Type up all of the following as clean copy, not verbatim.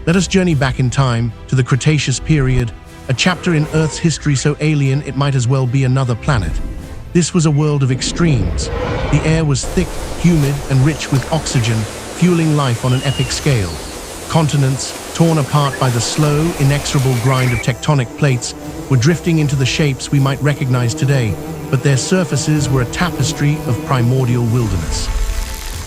Let us journey back in time to the Cretaceous period, a chapter in Earth's history so alien it might as well be another planet. This was a world of extremes. The air was thick, humid, and rich with oxygen, fueling life on an epic scale. Continents, torn apart by the slow, inexorable grind of tectonic plates, were drifting into the shapes we might recognize today, but their surfaces were a tapestry of primordial wilderness.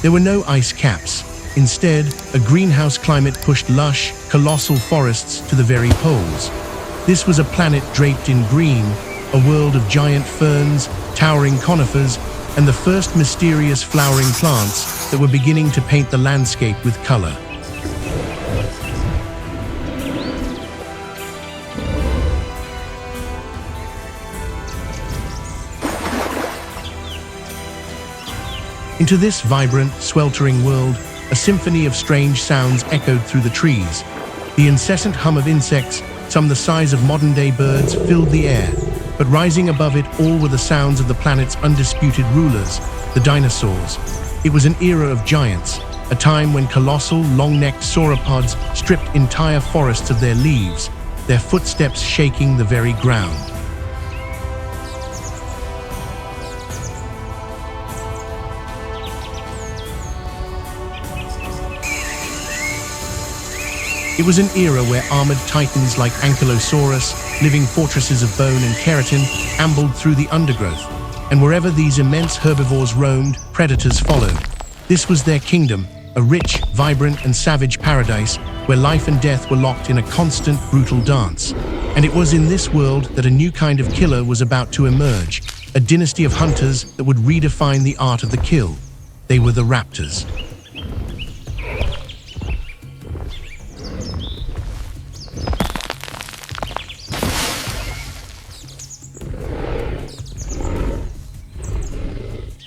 There were no ice caps. Instead, a greenhouse climate pushed lush, colossal forests to the very poles. This was a planet draped in green, a world of giant ferns, towering conifers, and the first mysterious flowering plants that were beginning to paint the landscape with color. Into this vibrant, sweltering world, a symphony of strange sounds echoed through the trees. The incessant hum of insects, some the size of modern-day birds, filled the air. But rising above it all were the sounds of the planet's undisputed rulers, the dinosaurs. It was an era of giants, a time when colossal, long-necked sauropods stripped entire forests of their leaves, their footsteps shaking the very ground. It was an era where armored titans like Ankylosaurus, living fortresses of bone and keratin, ambled through the undergrowth, and wherever these immense herbivores roamed, predators followed. This was their kingdom, a rich, vibrant, and savage paradise where life and death were locked in a constant, brutal dance. And it was in this world that a new kind of killer was about to emerge, a dynasty of hunters that would redefine the art of the kill. They were the raptors.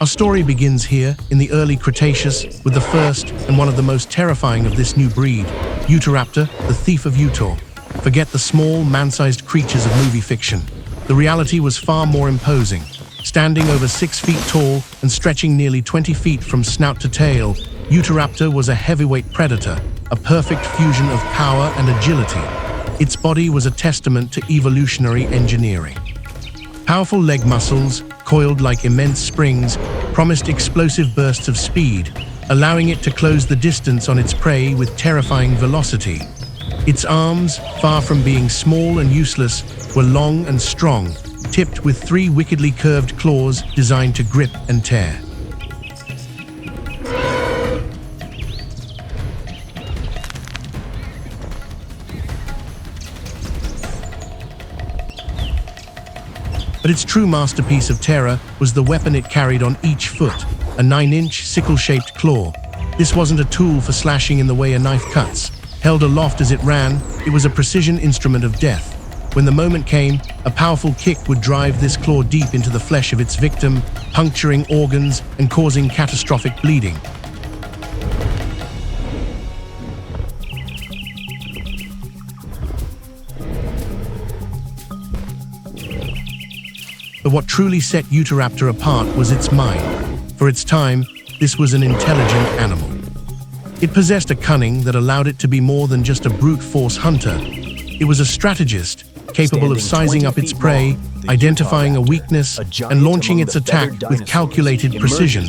Our story begins here, in the early Cretaceous, with the first and one of the most terrifying of this new breed, Utahraptor, the thief of Utah. Forget the small, man-sized creatures of movie fiction. The reality was far more imposing. Standing over 6 feet tall and stretching nearly 20 feet from snout to tail, Utahraptor was a heavyweight predator, a perfect fusion of power and agility. Its body was a testament to evolutionary engineering. Powerful leg muscles, coiled like immense springs, promised explosive bursts of speed, allowing it to close the distance on its prey with terrifying velocity. Its arms, far from being small and useless, were long and strong, tipped with 3 wickedly curved claws designed to grip and tear. But its true masterpiece of terror was the weapon it carried on each foot, a 9-inch sickle-shaped claw. This wasn't a tool for slashing in the way a knife cuts. Held aloft as it ran, it was a precision instrument of death. When the moment came, a powerful kick would drive this claw deep into the flesh of its victim, puncturing organs and causing catastrophic bleeding. But what truly set Utahraptor apart was its mind. For its time, this was an intelligent animal. It possessed a cunning that allowed it to be more than just a brute force hunter. It was a strategist, capable of sizing up its prey, identifying a weakness, and launching its attack with calculated precision.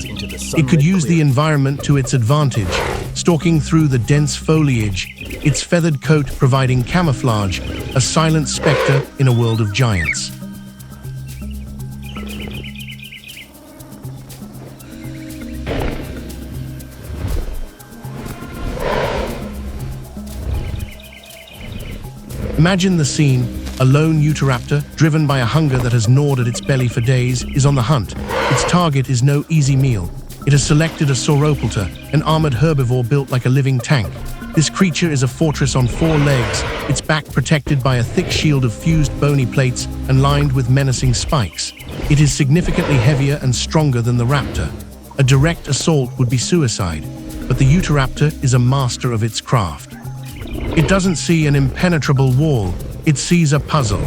It could use the environment to its advantage, stalking through the dense foliage, its feathered coat providing camouflage, a silent specter in a world of giants. Imagine the scene. A lone Utahraptor, driven by a hunger that has gnawed at its belly for days, is on the hunt. Its target is no easy meal. It has selected a Sauropelta, an armored herbivore built like a living tank. This creature is a fortress on 4 legs, its back protected by a thick shield of fused bony plates and lined with menacing spikes. It is significantly heavier and stronger than the raptor. A direct assault would be suicide, but the Utahraptor is a master of its craft. It doesn't see an impenetrable wall, it sees a puzzle.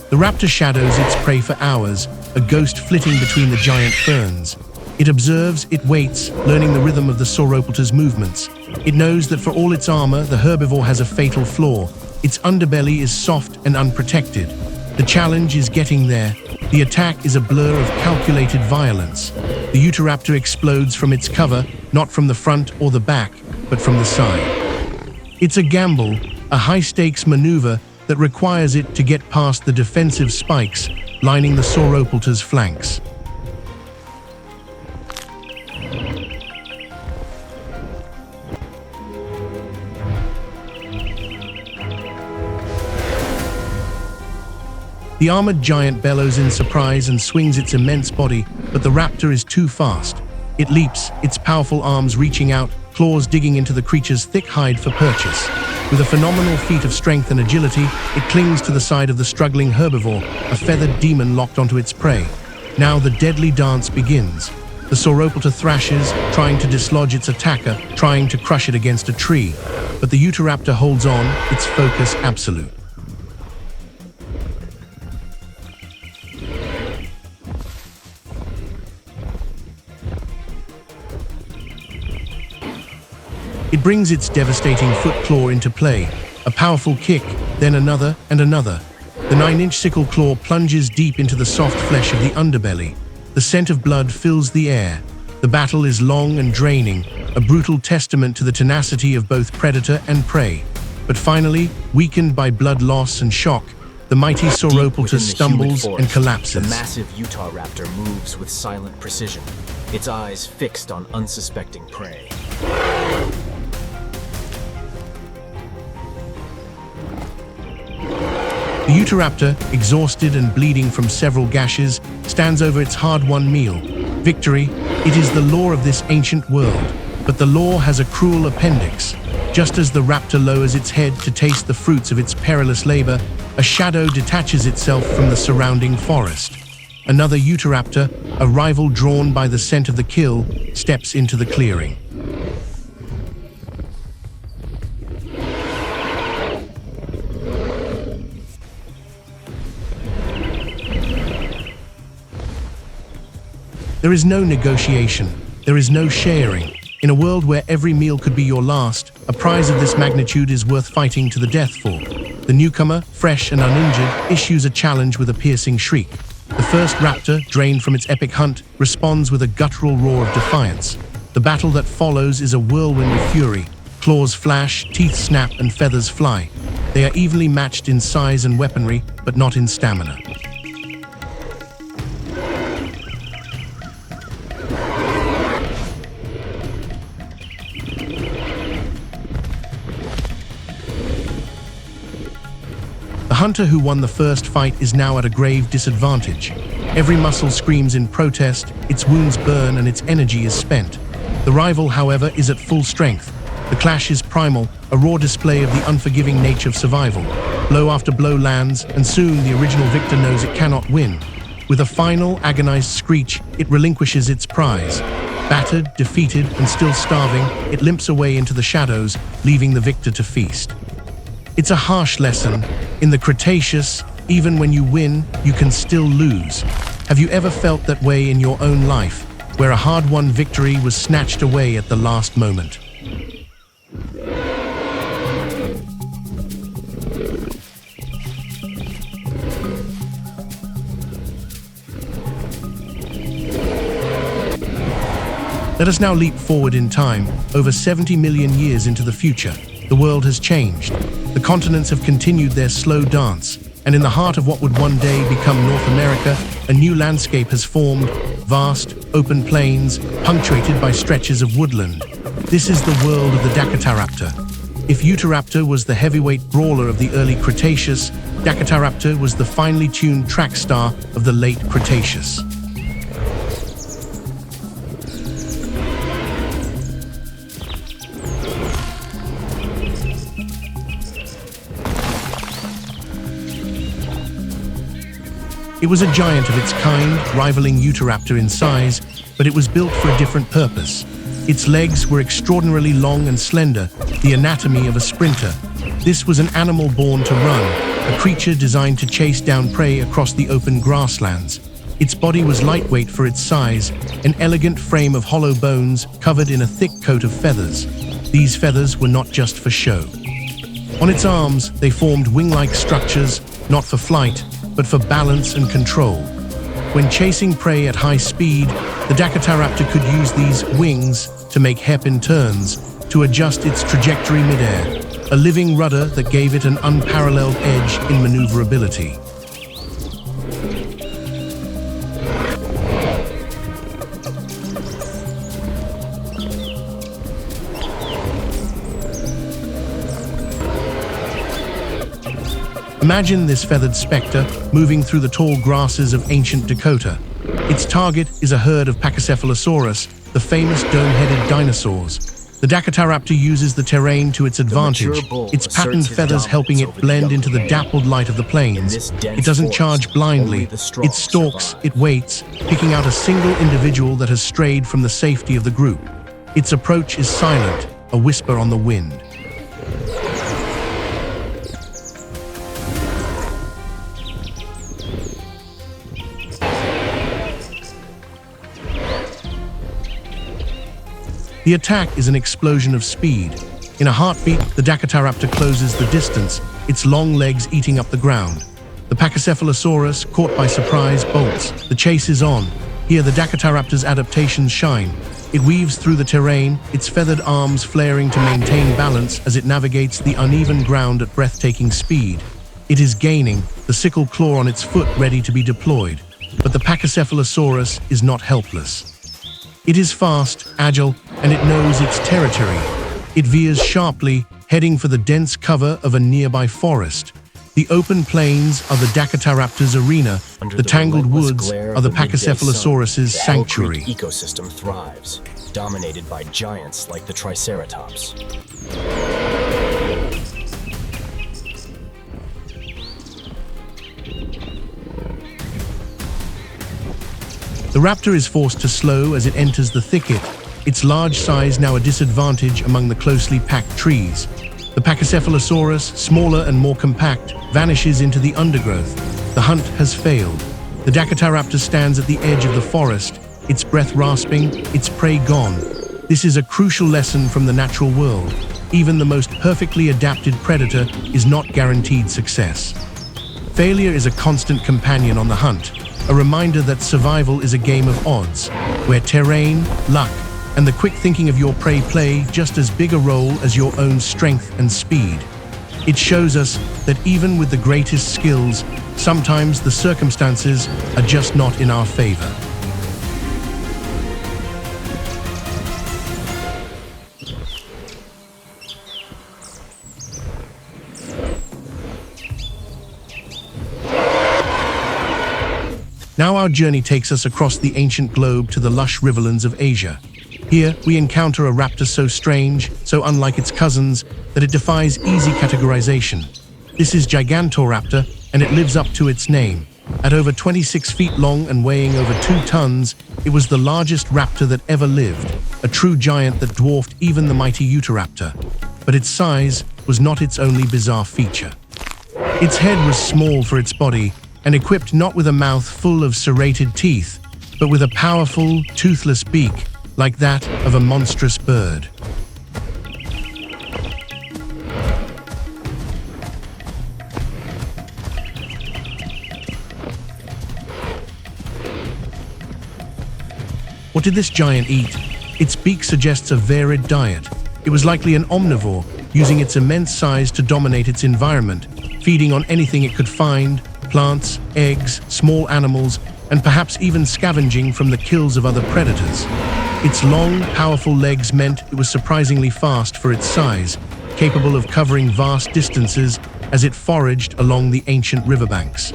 The The raptor shadows its prey for hours, a ghost flitting between the giant ferns. It observes, it waits, learning the rhythm of the sauropoda's movements. It knows that for all its armor, the herbivore has a fatal flaw. Its underbelly is soft and unprotected. The challenge is getting there. The attack is a blur of calculated violence. The Utahraptor explodes from its cover, not from the front or the back, but from the side. It's a gamble, a high-stakes maneuver that requires it to get past the defensive spikes lining the sauropoda's flanks. The armored giant bellows in surprise and swings its immense body, but the raptor is too fast. It leaps, its powerful arms reaching out, claws digging into the creature's thick hide for purchase. With a phenomenal feat of strength and agility, it clings to the side of the struggling herbivore, a feathered demon locked onto its prey. Now the deadly dance begins. The sauropoda thrashes, trying to dislodge its attacker, trying to crush it against a tree. But the Utahraptor holds on, its focus absolute. It brings its devastating foot claw into play, a powerful kick, then another and another. The 9-inch sickle claw plunges deep into the soft flesh of the underbelly. The scent of blood fills the air. The battle is long and draining, a brutal testament to the tenacity of both predator and prey. But finally, weakened by blood loss and shock, the mighty sauropoda stumbles and collapses. The massive Utahraptor moves with silent precision, its eyes fixed on unsuspecting prey. The Utahraptor, exhausted and bleeding from several gashes, stands over its hard-won meal. Victory, it is the law of this ancient world. But the law has a cruel appendix. Just as the raptor lowers its head to taste the fruits of its perilous labor, a shadow detaches itself from the surrounding forest. Another Utahraptor, a rival drawn by the scent of the kill, steps into the clearing. There is no negotiation. There is no sharing. In a world where every meal could be your last, a prize of this magnitude is worth fighting to the death for. The newcomer, fresh and uninjured, issues a challenge with a piercing shriek. The first raptor, drained from its epic hunt, responds with a guttural roar of defiance. The battle that follows is a whirlwind of fury. Claws flash, teeth snap, and feathers fly. They are evenly matched in size and weaponry, but not in stamina. The hunter who won the first fight is now at a grave disadvantage. Every muscle screams in protest, its wounds burn and its energy is spent. The rival, however, is at full strength. The clash is primal, a raw display of the unforgiving nature of survival. Blow after blow lands, and soon the original victor knows it cannot win. With a final, agonized screech, it relinquishes its prize. Battered, defeated, and still starving, it limps away into the shadows, leaving the victor to feast. It's a harsh lesson. In the Cretaceous, even when you win, you can still lose. Have you ever felt that way in your own life, where a hard-won victory was snatched away at the last moment? Let us now leap forward in time, over 70 million years into the future. The world has changed. The continents have continued their slow dance, and in the heart of what would one day become North America, a new landscape has formed, vast, open plains, punctuated by stretches of woodland. This is the world of the Dakotaraptor. If Utahraptor was the heavyweight brawler of the early Cretaceous, Dakotaraptor was the finely tuned track star of the late Cretaceous. It was a giant of its kind, rivaling Utahraptor in size, but it was built for a different purpose. Its legs were extraordinarily long and slender, the anatomy of a sprinter. This was an animal born to run, a creature designed to chase down prey across the open grasslands. Its body was lightweight for its size, an elegant frame of hollow bones covered in a thick coat of feathers. These feathers were not just for show. On its arms, they formed wing-like structures, not for flight, but for balance and control. When chasing prey at high speed, the Dakotaraptor could use these wings to make hairpin turns, to adjust its trajectory midair, a living rudder that gave it an unparalleled edge in maneuverability. Imagine this feathered specter moving through the tall grasses of ancient Dakota. Its target is a herd of Pachycephalosaurus, the famous dome-headed dinosaurs. The Dakotaraptor uses the terrain to its advantage, its patterned feathers helping it blend into the dappled light of the plains. It doesn't charge blindly. It stalks, it waits, picking out a single individual that has strayed from the safety of the group. Its approach is silent, a whisper on the wind. The attack is an explosion of speed. In a heartbeat, the Dakotaraptor closes the distance, its long legs eating up the ground. The Pachycephalosaurus, caught by surprise, bolts. The chase is on. Here, the Dakotaraptor's adaptations shine. It weaves through the terrain, its feathered arms flaring to maintain balance as it navigates the uneven ground at breathtaking speed. It is gaining, the sickle claw on its foot ready to be deployed. But the Pachycephalosaurus is not helpless. It is fast, agile, and it knows its territory. It veers sharply, heading for the dense cover of a nearby forest. The open plains are the Dakotaraptor's arena. The tangled woods are the Pachycephalosaurus's sanctuary. The ecosystem thrives, dominated by giants like the Triceratops. The raptor is forced to slow as it enters the thicket, its large size now a disadvantage among the closely packed trees. The Pachycephalosaurus, smaller and more compact, vanishes into the undergrowth. The hunt has failed. The Dakotaraptor stands at the edge of the forest, its breath rasping, its prey gone. This is a crucial lesson from the natural world. Even the most perfectly adapted predator is not guaranteed success. Failure is a constant companion on the hunt. A reminder that survival is a game of odds, where terrain, luck, and the quick thinking of your prey play just as big a role as your own strength and speed. It shows us that even with the greatest skills, sometimes the circumstances are just not in our favor. Now our journey takes us across the ancient globe to the lush riverlands of Asia. Here, we encounter a raptor so strange, so unlike its cousins, that it defies easy categorization. This is Gigantoraptor, and it lives up to its name. At over 26 feet long and weighing over 2 tons, it was the largest raptor that ever lived, a true giant that dwarfed even the mighty Utahraptor. But its size was not its only bizarre feature. Its head was small for its body, and equipped not with a mouth full of serrated teeth, but with a powerful, toothless beak, like that of a monstrous bird. What did this giant eat? Its beak suggests a varied diet. It was likely an omnivore, using its immense size to dominate its environment, feeding on anything it could find: plants, eggs, small animals, and perhaps even scavenging from the kills of other predators. Its long, powerful legs meant it was surprisingly fast for its size, capable of covering vast distances as it foraged along the ancient riverbanks.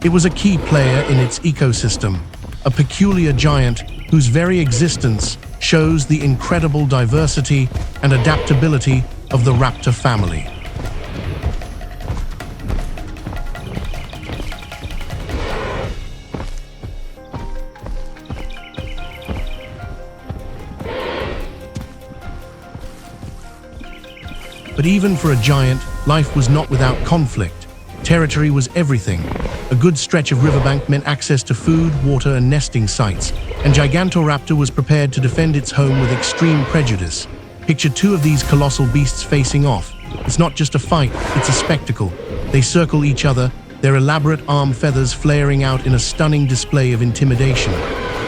It was a key player in its ecosystem, a peculiar giant whose very existence shows the incredible diversity and adaptability of the raptor family. But even for a giant, life was not without conflict. Territory was everything. A good stretch of riverbank meant access to food, water, and nesting sites, and Gigantoraptor was prepared to defend its home with extreme prejudice. Picture two of these colossal beasts facing off. It's not just a fight, it's a spectacle. They circle each other, their elaborate arm feathers flaring out in a stunning display of intimidation.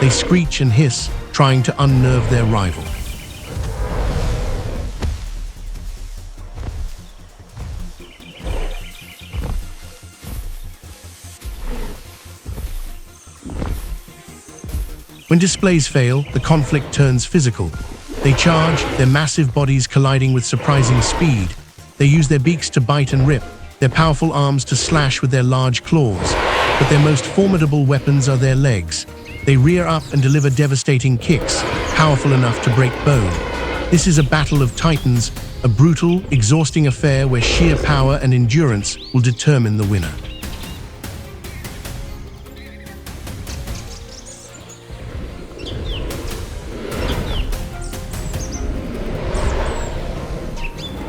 They screech and hiss, trying to unnerve their rival. When displays fail, the conflict turns physical. They charge, their massive bodies colliding with surprising speed. They use their beaks to bite and rip, their powerful arms to slash with their large claws. But their most formidable weapons are their legs. They rear up and deliver devastating kicks, powerful enough to break bone. This is a battle of titans, a brutal, exhausting affair where sheer power and endurance will determine the winner.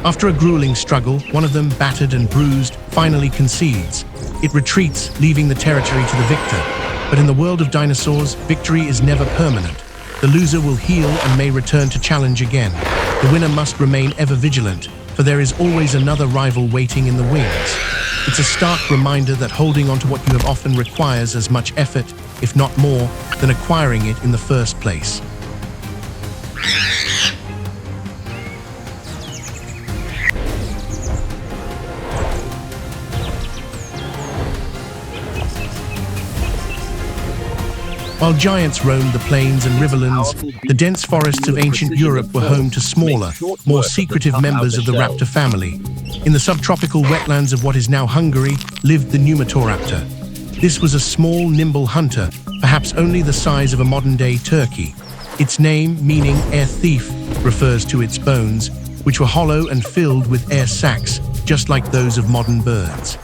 After a grueling struggle, one of them, battered and bruised, finally concedes. It retreats, leaving the territory to the victor. But in the world of dinosaurs, victory is never permanent. The loser will heal and may return to challenge again. The winner must remain ever vigilant, for there is always another rival waiting in the wings. It's a stark reminder that holding on to what you have often requires as much effort, if not more, than acquiring it in the first place. While giants roamed the plains and riverlands, the dense forests of ancient Europe were home to smaller, more secretive members of the raptor family. In the subtropical wetlands of what is now Hungary lived the Utahraptor. This was a small, nimble hunter, perhaps only the size of a modern-day turkey. Its name, meaning air thief, refers to its bones, which were hollow and filled with air sacs, just like those of modern birds.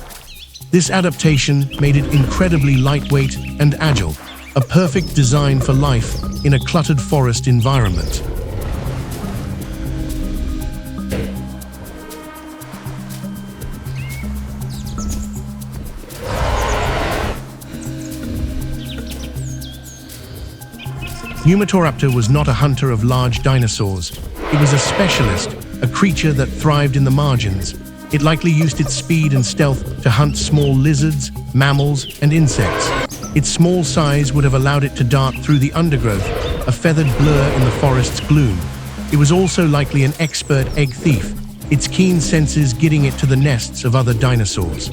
This adaptation made it incredibly lightweight and agile, a perfect design for life in a cluttered forest environment. Utahraptor was not a hunter of large dinosaurs. It was a specialist, a creature that thrived in the margins. It likely used its speed and stealth to hunt small lizards, mammals, and insects. Its small size would have allowed it to dart through the undergrowth, a feathered blur in the forest's gloom. It was also likely an expert egg thief, its keen senses getting it to the nests of other dinosaurs.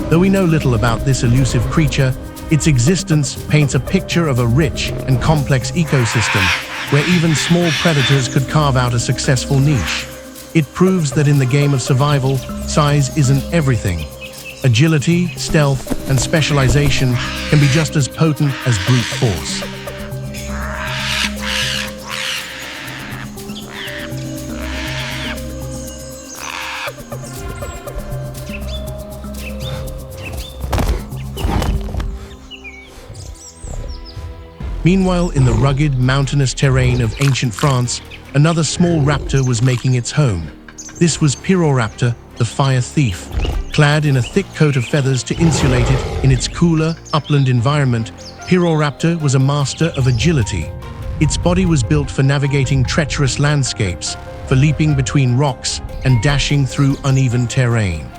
Though we know little about this elusive creature, its existence paints a picture of a rich and complex ecosystem where even small predators could carve out a successful niche. It proves that in the game of survival, size isn't everything. Agility, stealth, and specialization can be just as potent as brute force. Meanwhile, in the rugged, mountainous terrain of ancient France, another small raptor was making its home. This was Utahraptor, the fire thief. Clad in a thick coat of feathers to insulate it in its cooler, upland environment, Utahraptor was a master of agility. Its body was built for navigating treacherous landscapes, for leaping between rocks and dashing through uneven terrain.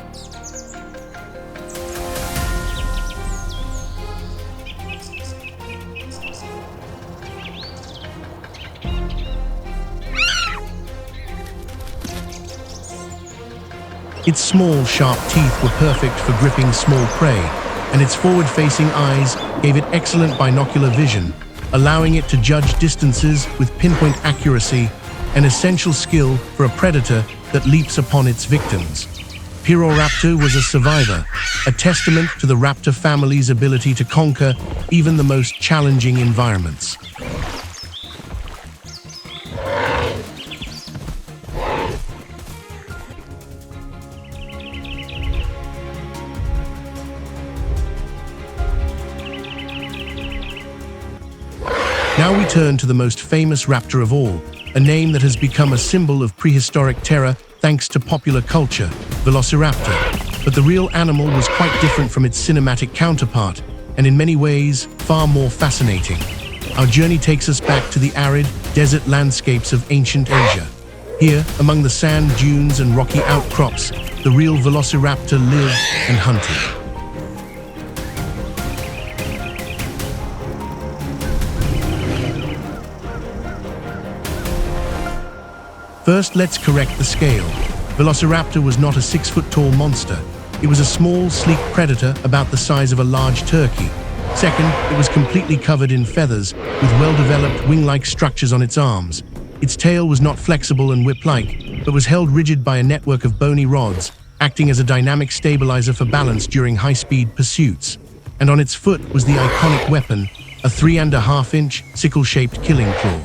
Its small, sharp teeth were perfect for gripping small prey, and its forward-facing eyes gave it excellent binocular vision, allowing it to judge distances with pinpoint accuracy, an essential skill for a predator that leaps upon its victims. Utahraptor was a survivor, a testament to the raptor family's ability to conquer even the most challenging environments. Now we turn to the most famous raptor of all, a name that has become a symbol of prehistoric terror thanks to popular culture, Velociraptor. But the real animal was quite different from its cinematic counterpart, and in many ways, far more fascinating. Our journey takes us back to the arid, desert landscapes of ancient Asia. Here, among the sand dunes and rocky outcrops, the real Velociraptor lived and hunted. First, let's correct the scale. Velociraptor was not a 6-foot-tall monster. It was a small, sleek predator about the size of a large turkey. Second, it was completely covered in feathers, with well-developed wing-like structures on its arms. Its tail was not flexible and whip-like, but was held rigid by a network of bony rods, acting as a dynamic stabilizer for balance during high-speed pursuits. And on its foot was the iconic weapon, a 3.5-inch, sickle-shaped killing claw.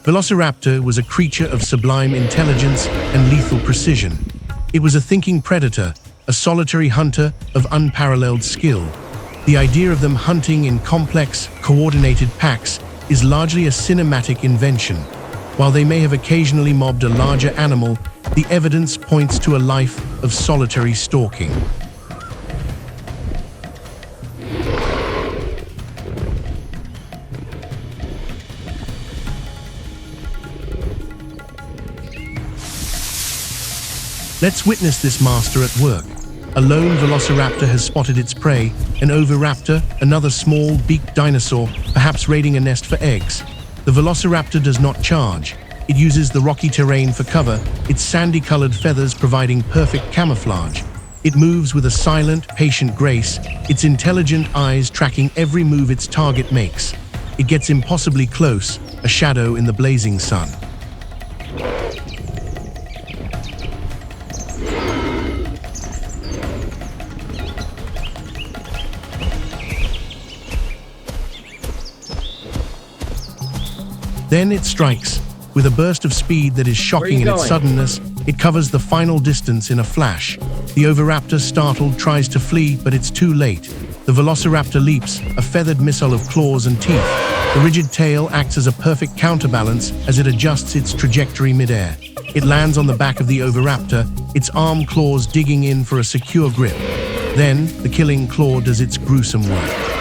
Velociraptor was a creature of sublime intelligence and lethal precision. It was a thinking predator, a solitary hunter of unparalleled skill. The idea of them hunting in complex, coordinated packs is largely a cinematic invention. While they may have occasionally mobbed a larger animal, the evidence points to a life of solitary stalking. Let's witness this master at work. A lone velociraptor has spotted its prey, an oviraptor, another small, beaked dinosaur, perhaps raiding a nest for eggs. The velociraptor does not charge. It uses the rocky terrain for cover, its sandy-colored feathers providing perfect camouflage. It moves with a silent, patient grace, its intelligent eyes tracking every move its target makes. It gets impossibly close, a shadow in the blazing sun. Then it strikes. With a burst of speed that is shocking in its suddenness, it covers the final distance in a flash. The oviraptor, startled, tries to flee, but it's too late. The velociraptor leaps, a feathered missile of claws and teeth. The rigid tail acts as a perfect counterbalance as it adjusts its trajectory midair. It lands on the back of the oviraptor, its arm claws digging in for a secure grip. Then, the killing claw does its gruesome work.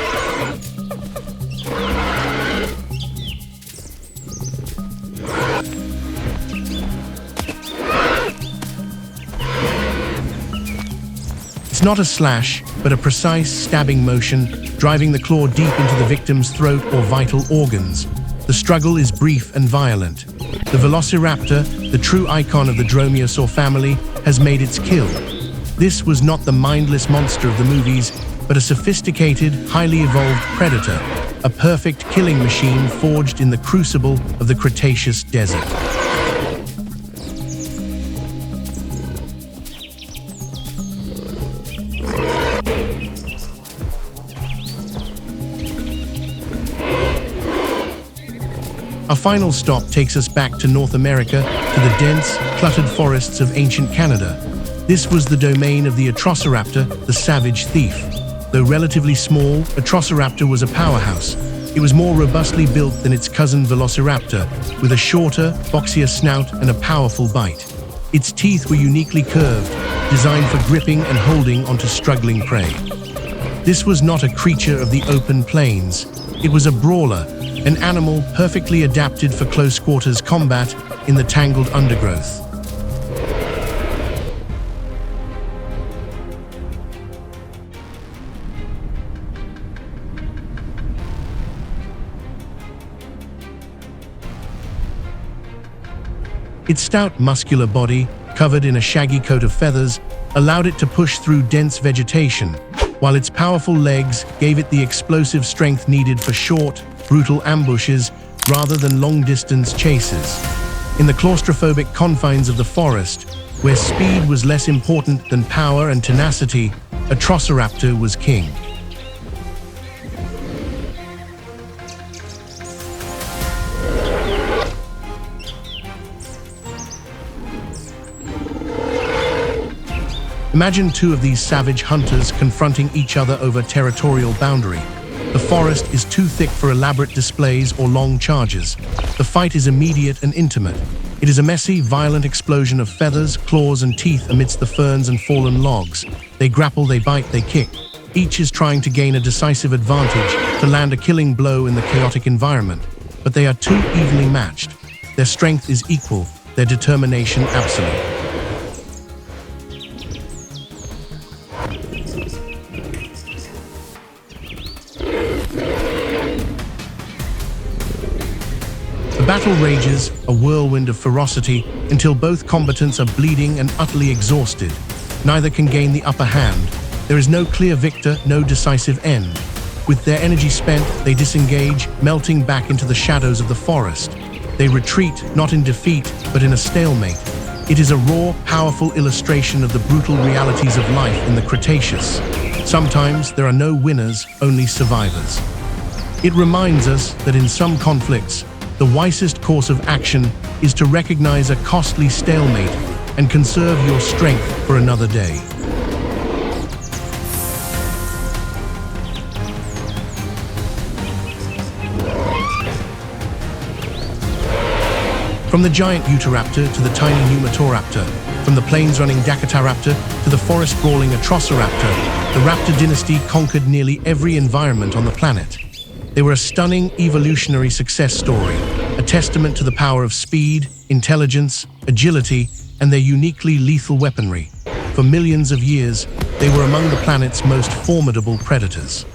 It's not a slash, but a precise stabbing motion, driving the claw deep into the victim's throat or vital organs. The struggle is brief and violent. The Velociraptor, the true icon of the Dromaeosaur family, has made its kill. This was not the mindless monster of the movies, but a sophisticated, highly evolved predator, a perfect killing machine forged in the crucible of the Cretaceous desert. Our final stop takes us back to North America, to the dense, cluttered forests of ancient Canada. This was the domain of the Utahraptor, the savage thief. Though relatively small, Utahraptor was a powerhouse. It was more robustly built than its cousin Velociraptor, with a shorter, boxier snout and a powerful bite. Its teeth were uniquely curved, designed for gripping and holding onto struggling prey. This was not a creature of the open plains. It was a brawler, an animal perfectly adapted for close-quarters combat in the tangled undergrowth. Its stout, muscular body, covered in a shaggy coat of feathers, allowed it to push through dense vegetation, while its powerful legs gave it the explosive strength needed for short, brutal ambushes rather than long-distance chases. In the claustrophobic confines of the forest, where speed was less important than power and tenacity, Utahraptor was king. Imagine two of these savage hunters confronting each other over territorial boundary. The forest is too thick for elaborate displays or long charges. The fight is immediate and intimate. It is a messy, violent explosion of feathers, claws, and teeth amidst the ferns and fallen logs. They grapple, they bite, they kick. Each is trying to gain a decisive advantage, to land a killing blow in the chaotic environment. But they are too evenly matched. Their strength is equal, their determination absolute. The battle rages, a whirlwind of ferocity, until both combatants are bleeding and utterly exhausted. Neither can gain the upper hand. There is no clear victor, no decisive end. With their energy spent, they disengage, melting back into the shadows of the forest. They retreat, not in defeat, but in a stalemate. It is a raw, powerful illustration of the brutal realities of life in the Cretaceous. Sometimes there are no winners, only survivors. It reminds us that in some conflicts, the wisest course of action is to recognize a costly stalemate and conserve your strength for another day. From the giant Utahraptor to the tiny Utahraptor, from the plains-running Dakotaraptor to the forest-brawling Utahraptor, the raptor dynasty conquered nearly every environment on the planet. They were a stunning evolutionary success story, a testament to the power of speed, intelligence, agility, and their uniquely lethal weaponry. For millions of years, they were among the planet's most formidable predators.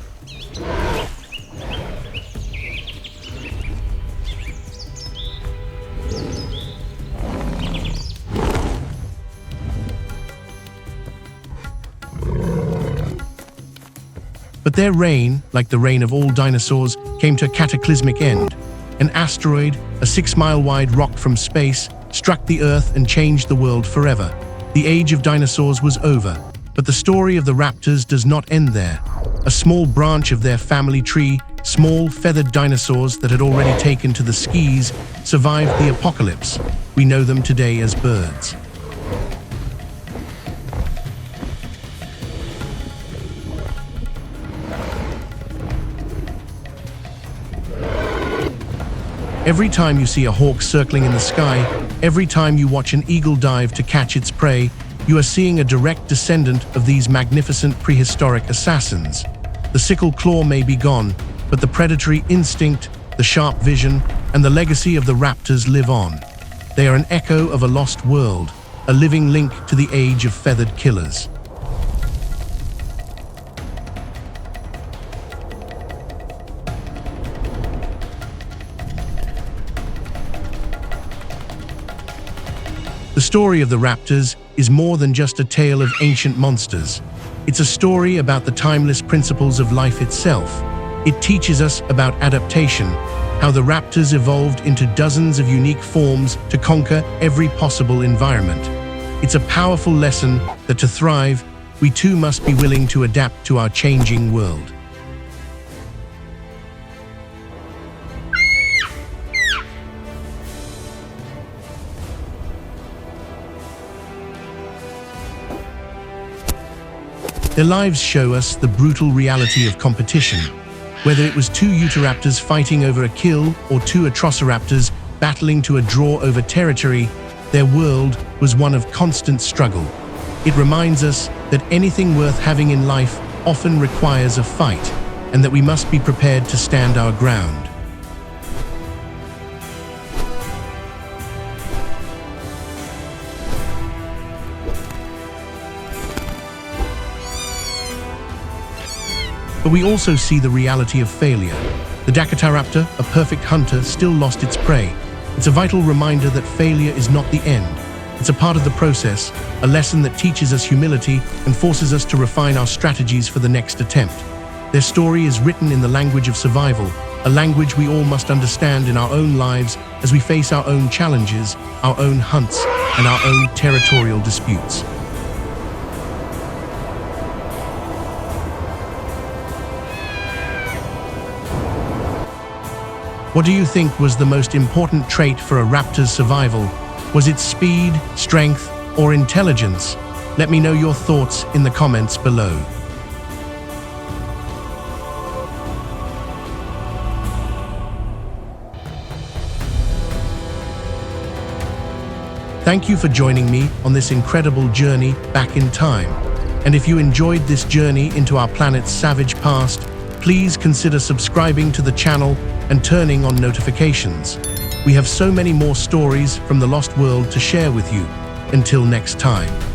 But their reign, like the reign of all dinosaurs, came to a cataclysmic end. An asteroid, a 6-mile-wide rock from space, struck the Earth and changed the world forever. The age of dinosaurs was over, but the story of the raptors does not end there. A small branch of their family tree, small feathered dinosaurs that had already taken to the skis, survived the apocalypse. We know them today as birds. Every time you see a hawk circling in the sky, every time you watch an eagle dive to catch its prey, you are seeing a direct descendant of these magnificent prehistoric assassins. The sickle claw may be gone, but the predatory instinct, the sharp vision, and the legacy of the raptors live on. They are an echo of a lost world, a living link to the age of feathered killers. The story of the raptors is more than just a tale of ancient monsters. It's a story about the timeless principles of life itself. It teaches us about adaptation, how the raptors evolved into dozens of unique forms to conquer every possible environment. It's a powerful lesson that to thrive, we too must be willing to adapt to our changing world. Their lives show us the brutal reality of competition. Whether it was two Utahraptors fighting over a kill or two Velociraptors battling to a draw over territory, their world was one of constant struggle. It reminds us that anything worth having in life often requires a fight, and that we must be prepared to stand our ground. But we also see the reality of failure. The Dakotaraptor, a perfect hunter, still lost its prey. It's a vital reminder that failure is not the end. It's a part of the process, a lesson that teaches us humility and forces us to refine our strategies for the next attempt. Their story is written in the language of survival, a language we all must understand in our own lives as we face our own challenges, our own hunts, and our own territorial disputes. What do you think was the most important trait for a raptor's survival? Was it speed, strength, or intelligence? Let me know your thoughts in the comments below. Thank you for joining me on this incredible journey back in time. And if you enjoyed this journey into our planet's savage past, please consider subscribing to the channel and turning on notifications. We have so many more stories from the lost world to share with you. Until next time.